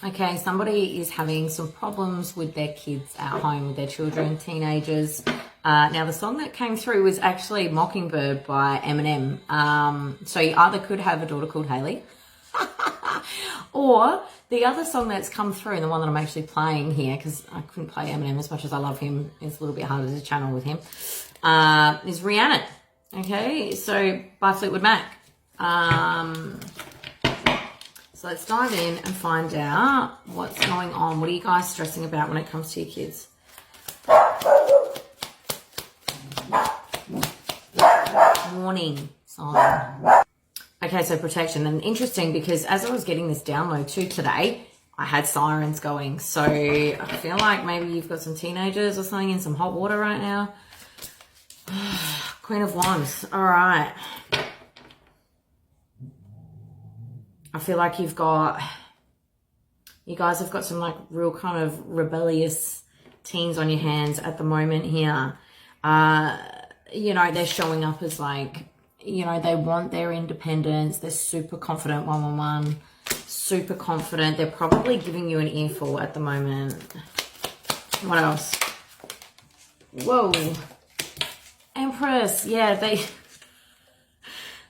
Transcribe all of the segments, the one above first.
Okay, somebody is having some problems with their kids at home, with their children, teenagers. Now, the song that came through was actually Mockingbird by Eminem. So you either could have a daughter called Haley, or the other song that's come through, and the one that I'm actually playing here, because I couldn't play Eminem as much as I love him, it's a little bit harder to channel with him, is Rhiannon. Okay, so by Fleetwood Mac. So let's dive in and find out what's going on. What are you guys stressing about when it comes to your kids? Warning sign. Okay, so protection. And interesting, because as I was getting this download too today, I had sirens going. So I feel like maybe you've got some teenagers or something in some hot water right now. Queen of Wands. All right. I feel like you guys have got some like real kind of rebellious teens on your hands at the moment here. You know, they're showing up as like, you know, they want their independence. They're super confident, 111, super confident. They're probably giving you an earful at the moment. What else? Whoa. Empress. Yeah,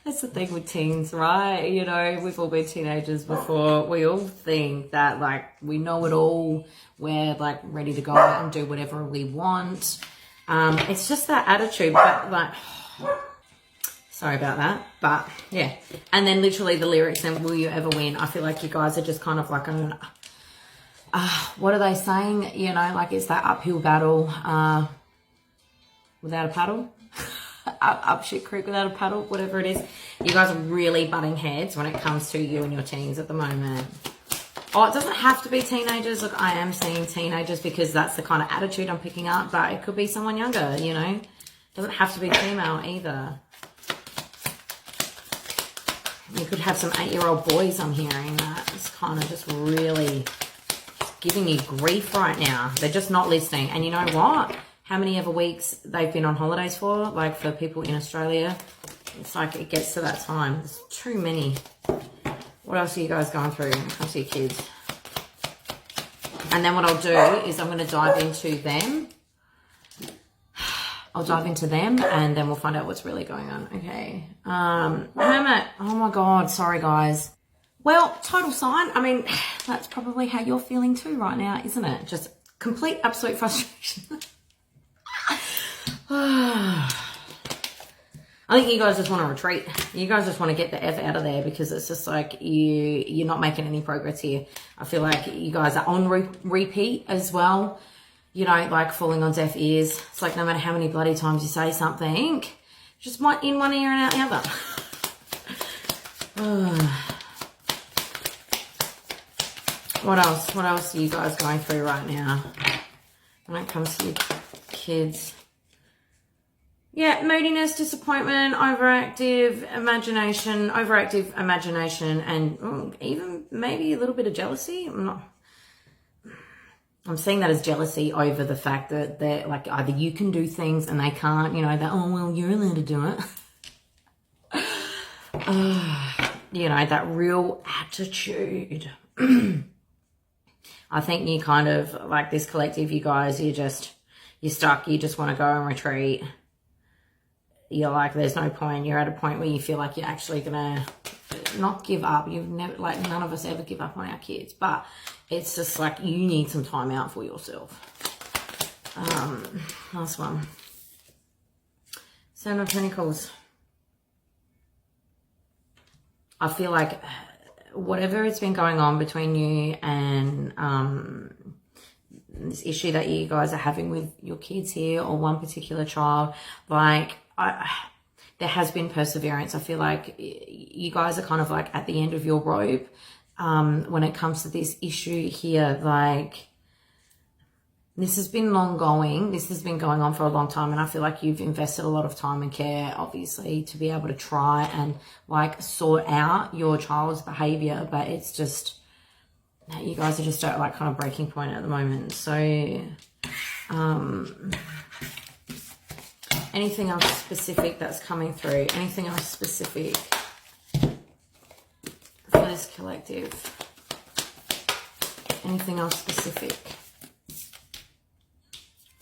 that's the thing with teens, right? You know, we've all been teenagers before. We all think that, like, we know it all. We're, like, ready to go and do whatever we want. It's just that attitude, but, like, sorry about that. But, yeah. And then literally the lyrics, and will you ever win? I feel like you guys are just kind of like, what are they saying? You know, like, it's that uphill battle without a paddle. Up shit creek without a paddle, whatever it is. You guys are really butting heads when it comes to you and your teens at the moment. Oh, it doesn't have to be teenagers. Look, I am seeing teenagers because that's the kind of attitude I'm picking up, but it could be someone younger, you know. It doesn't have to be female either. You could have some 8-year-old boys, I'm hearing, that is kind of just really giving you grief right now. They're just not listening. And you know what? How many ever weeks they've been on holidays for, like for people in Australia. It's like it gets to that time. There's too many. What else are you guys going through when it comes to your kids? And then what I'll do is I'm going to dive into them. I'll dive into them and then we'll find out what's really going on. Okay. Hermit. Oh my God. Sorry, guys. Well, total sign. I mean, that's probably how you're feeling too right now, isn't it? Just complete, absolute frustration. I think you guys just want to retreat. You guys just want to get the F out of there because it's just like you're not making any progress here. I feel like you guys are on repeat as well. You know, like falling on deaf ears. It's like no matter how many bloody times you say something, just in one ear and out the other. What else? What else are you guys going through right now when it comes to your kids? Yeah, moodiness, disappointment, overactive imagination, and even maybe a little bit of jealousy. I'm seeing that as jealousy over the fact that they're like either you can do things and they can't, you know, that, oh, well, you're allowed to do it. You know, that real attitude. I think you kind of, like this collective, you guys, you're stuck. You just want to go and retreat. You're like, there's no point. You're at a point where you feel like you're actually going to not give up. You've never, like, none of us ever give up on our kids. But it's just like you need some time out for yourself. Last one. Seven of Pentacles. I feel like whatever has been going on between you and this issue that you guys are having with your kids here or one particular child, like there has been perseverance. I feel like you guys are kind of like at the end of your rope when it comes to this issue here. Like this has been long going. This has been going on for a long time, and I feel like you've invested a lot of time and care, obviously, to be able to try and like sort out your child's behavior. But it's just, you guys are just at like kind of breaking point at the moment. So anything else specific that's coming through? Anything else specific for this collective? Anything else specific?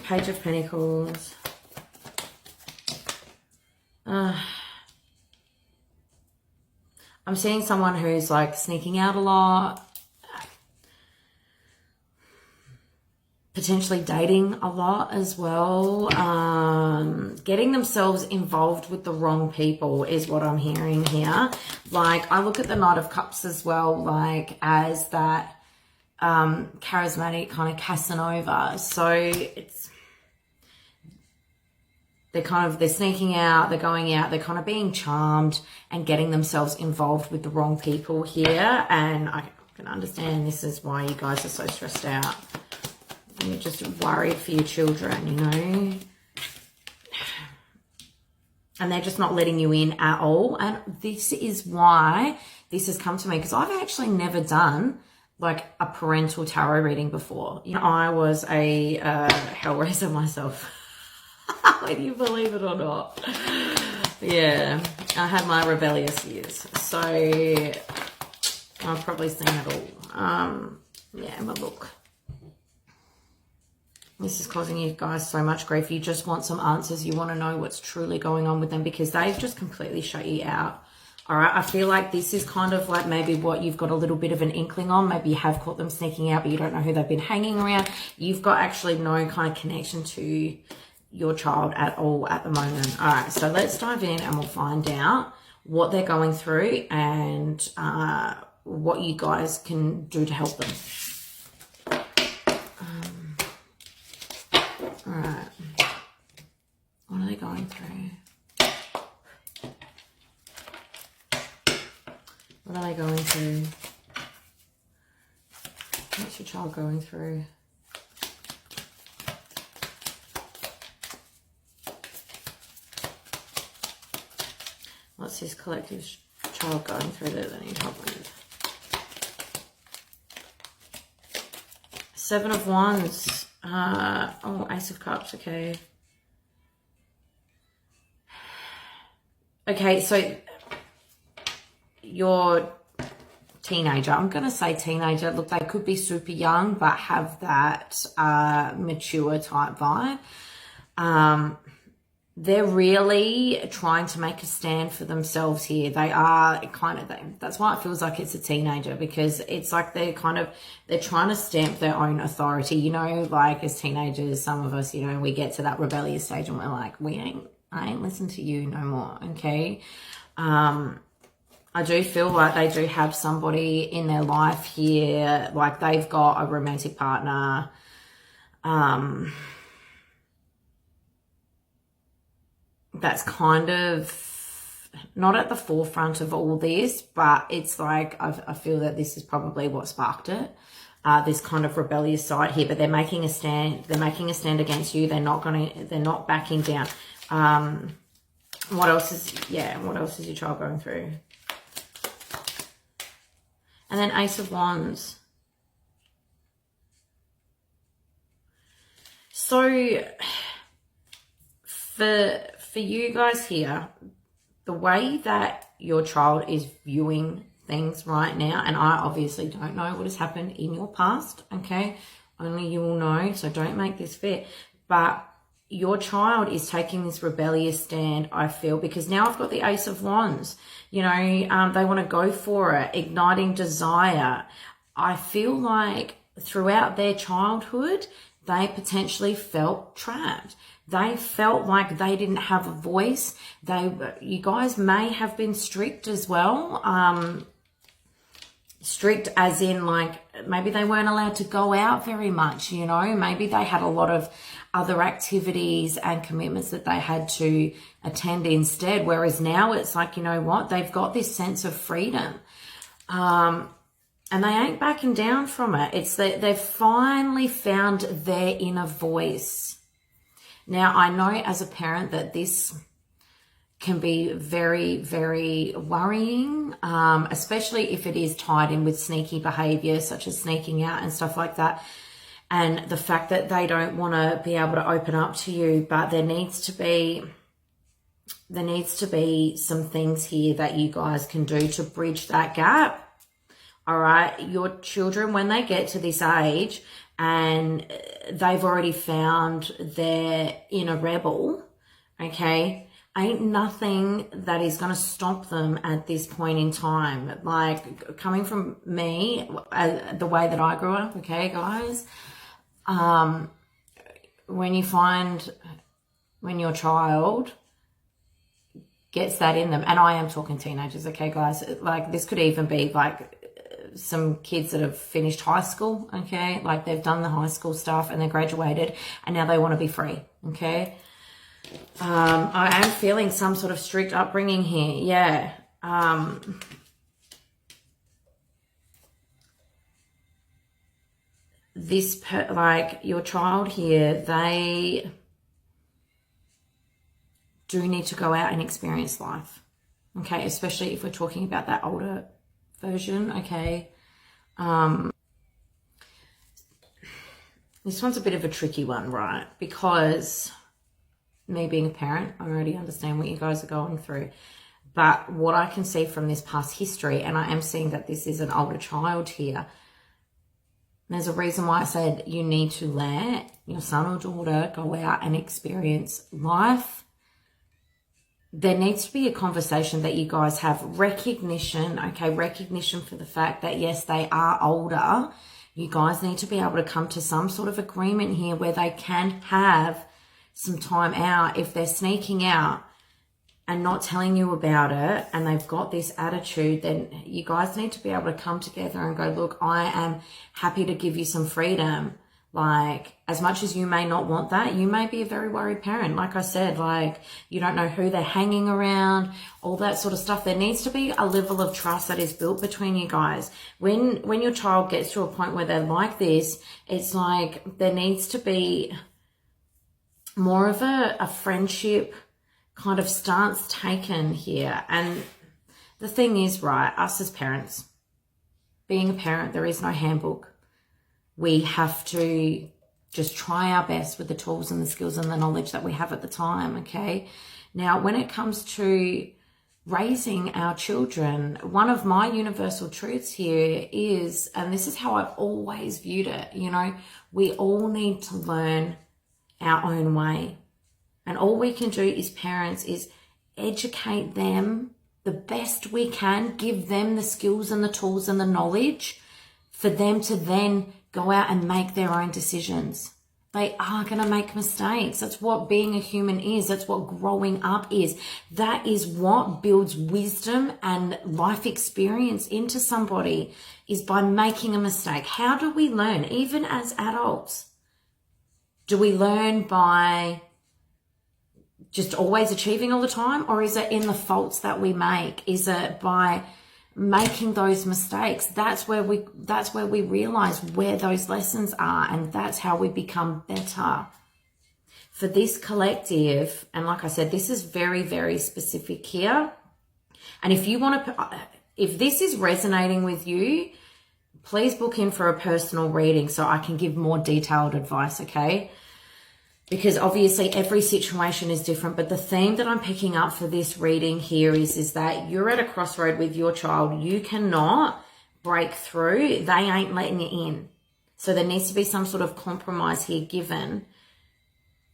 Page of Pentacles. I'm seeing someone who's like sneaking out a lot, potentially dating a lot as well, getting themselves involved with the wrong people is what I'm hearing here. Like, I look at the Knight of Cups as well, like as that charismatic kind of Casanova. So it's, they're sneaking out, they're going out, they're kind of being charmed and getting themselves involved with the wrong people here. And I can understand this is why you guys are so stressed out. And you're just worried for your children, you know. And they're just not letting you in at all. And this is why this has come to me, because I've actually never done like a parental tarot reading before. You know, I was a hellraiser myself. Whether you believe it or not. Yeah, I had my rebellious years. So I've probably seen it all. Yeah, but look. This is causing you guys so much grief. You just want some answers. You want to know what's truly going on with them because they've just completely shut you out. All right, I feel like this is kind of like maybe what you've got a little bit of an inkling on. Maybe you have caught them sneaking out, but you don't know who they've been hanging around. You've got actually no kind of connection to your child at all at the moment. All right, so let's dive in and we'll find out what they're going through and what you guys can do to help them. All right, what are they going through? What are they going through? What's your child going through? What's his collective child going through that they need help with? Seven of Wands. Oh, Ace of Cups. Okay. Okay, so your teenager. I'm going to say teenager. Look, they could be super young, but have that mature type vibe. They're really trying to make a stand for themselves here. They are kind of, that's why it feels like it's a teenager, because it's like they're trying to stamp their own authority. You know, like as teenagers, some of us, you know, we get to that rebellious stage and we're like, I ain't listen to you no more. Okay. I do feel like they do have somebody in their life here, like they've got a romantic partner. That's kind of not at the forefront of all this, but it's like I feel that this is probably what sparked it. This kind of rebellious side here, but they're making a stand. They're making a stand against you. They're not backing down. What else is your child going through? And then Ace of Wands. So for you guys here, the way that your child is viewing things right now, and I obviously don't know what has happened in your past, okay? Only you will know, so don't make this fit. But your child is taking this rebellious stand, I feel, because now I've got the Ace of Wands. You know, they want to go for it, igniting desire. I feel like throughout their childhood, they potentially felt trapped. They felt like they didn't have a voice. You guys may have been strict as well. Strict as in like maybe they weren't allowed to go out very much, you know. Maybe they had a lot of other activities and commitments that they had to attend instead. Whereas now it's like, you know what, they've got this sense of freedom. And they ain't backing down from it. It's that they've finally found their inner voice. Now, I know as a parent that this can be very, very worrying, especially if it is tied in with sneaky behavior, such as sneaking out and stuff like that. And the fact that they don't want to be able to open up to you, but there needs to be some things here that you guys can do to bridge that gap. All right. Your children, when they get to this age and they've already found their inner rebel, okay, ain't nothing that is going to stop them at this point in time. Like, coming from me, the way that I grew up, okay, guys, when your child gets that in them, and I am talking teenagers, okay, guys, like, this could even be like some kids that have finished high school, okay, like they've done the high school stuff and they graduated and now they want to be free, okay. I am feeling some sort of strict upbringing here, yeah. Like, your child here, they do need to go out and experience life, okay, especially if we're talking about that older version, okay. This one's a bit of a tricky one, right? Because me being a parent, I already understand what you guys are going through. But what I can see from this past history, and I am seeing that this is an older child here, there's a reason why I said you need to let your son or daughter go out and experience life. There needs to be a conversation that you guys have, recognition, okay, recognition for the fact that, yes, they are older. You guys need to be able to come to some sort of agreement here where they can have some time out. If they're sneaking out and not telling you about it and they've got this attitude, then you guys need to be able to come together and go, look, I am happy to give you some freedom. Like, as much as you may not want that, you may be a very worried parent. Like I said, like, you don't know who they're hanging around, all that sort of stuff. There needs to be a level of trust that is built between you guys. When your child gets to a point where they're like this, it's like there needs to be more of a friendship kind of stance taken here. And the thing is, right, us as parents, being a parent, there is no handbook. We have to just try our best with the tools and the skills and the knowledge that we have at the time, okay? Now, when it comes to raising our children, one of my universal truths here is, and this is how I've always viewed it, you know, we all need to learn our own way. And all we can do as parents is educate them the best we can, give them the skills and the tools and the knowledge for them to then go out and make their own decisions. They are going to make mistakes. That's what being a human is. That's what growing up is. That is what builds wisdom and life experience into somebody, is by making a mistake. How do we learn, even as adults? Do we learn by just always achieving all the time? Or is it in the faults that we make? Is it by making those mistakes? That's where we realize where those lessons are, and that's how we become better. For this collective, and like I said, this is very, very specific here. And if you want to, if this is resonating with you, please book in for a personal reading so I can give more detailed advice, okay? Because obviously every situation is different, but the theme that I'm picking up for this reading here is that you're at a crossroad with your child. You cannot break through. They ain't letting you in. So there needs to be some sort of compromise here given.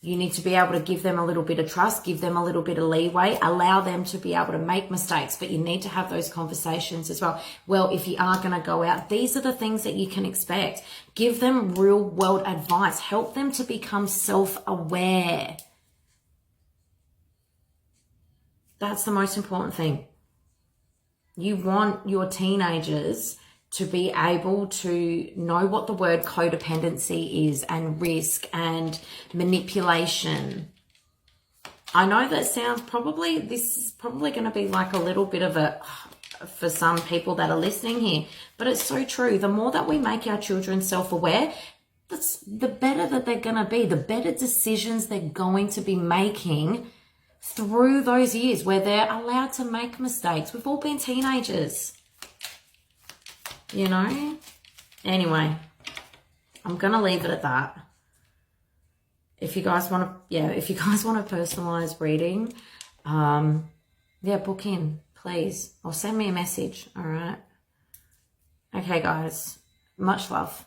You need to be able to give them a little bit of trust, give them a little bit of leeway, allow them to be able to make mistakes, but you need to have those conversations as well. Well, if you are going to go out, these are the things that you can expect. Give them real world advice. Help them to become self-aware. That's the most important thing. You want your teenagers to be able to know what the word codependency is, and risk and manipulation. I know that sounds this is probably going to be like a little bit of a, for some people that are listening here, but it's so true. The more that we make our children self-aware, the better that they're going to be, the better decisions they're going to be making through those years where they're allowed to make mistakes. We've all been teenagers. You know? Anyway, I'm going to leave it at that. If you guys want a personalized reading, book in, please. Or send me a message, all right? Okay, guys, much love.